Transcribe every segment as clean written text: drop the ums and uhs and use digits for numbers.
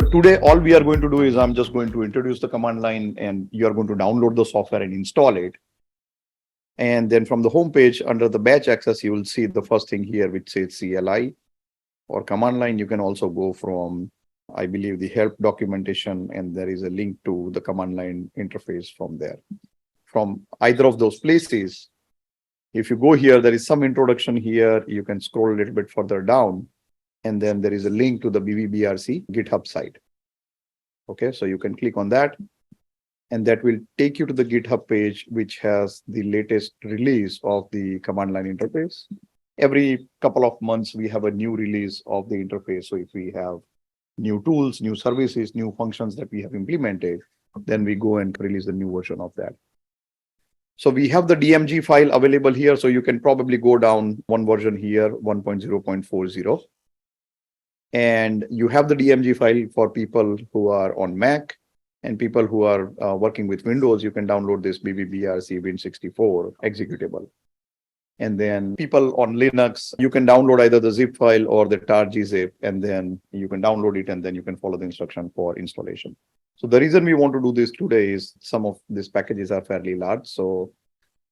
So today, all we are going to do is I'm just going to introduce the command line and you are going to download the software and install it. And then from the home page under the batch access, you will see the first thing here, which says CLI or command line. You can also go from, I believe, the help documentation, and there is a link to the command line interface from there. From either of those places, if you go here, there is some introduction here. You can scroll a little bit further down, and then there is a link to the BV-BRC GitHub site. Okay, so you can click on that, and that will take you to the GitHub page, which has the latest release of the command line interface. Every couple of months, we have a new release of the interface. So if we have new tools, new services, new functions that we have implemented, then we go and release the new version of that. So we have the DMG file available here. So you can probably go down one version here, 1.0.40. And you have the DMG file for people who are on Mac and people who are working with Windows. You can download this BV-BRC Win64 executable. And then people on Linux, you can download either the zip file or the tar-gzip, and then you can download it, and then you can follow the instruction for installation. So the reason we want to do this today is some of these packages are fairly large. So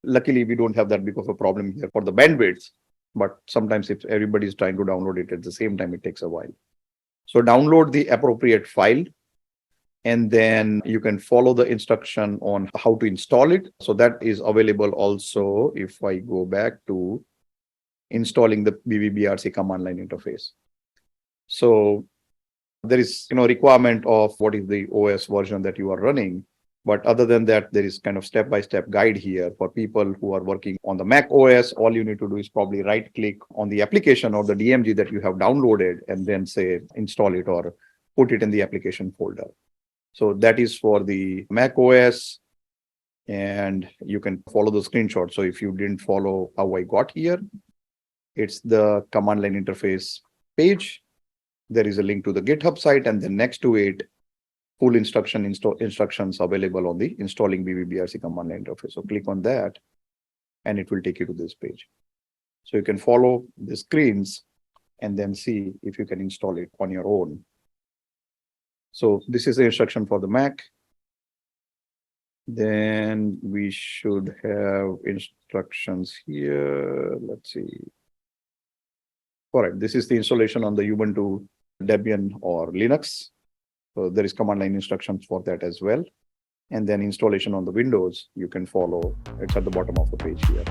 luckily, we don't have that big of a problem here for the bandwidth. But sometimes if everybody is trying to download it at the same time, it takes a while. So download the appropriate file, and then you can follow the instruction on how to install it. So that is available also if I go back to installing the BV-BRC Command Line Interface. So there is requirement of what is the OS version that you are running. But other than that, there is kind of step-by-step guide here for people who are working on the Mac OS. All you need to do is probably right-click on the application or the DMG that you have downloaded and then say install it or put it in the application folder. So that is for the Mac OS, and you can follow the screenshot. So if you didn't follow how I got here, it's the command line interface page. There is a link to the GitHub site, and then next to it, full instructions available on the installing BV-BRC command line interface. So click on that, and it will take you to this page. So you can follow the screens and then see if you can install it on your own. So this is the instruction for the Mac. Then we should have instructions here. Let's see. All right, this is the installation on the Ubuntu, Debian, or Linux. So there is command line instructions for that as well. And then installation on the Windows, you can follow. It's at the bottom of the page here.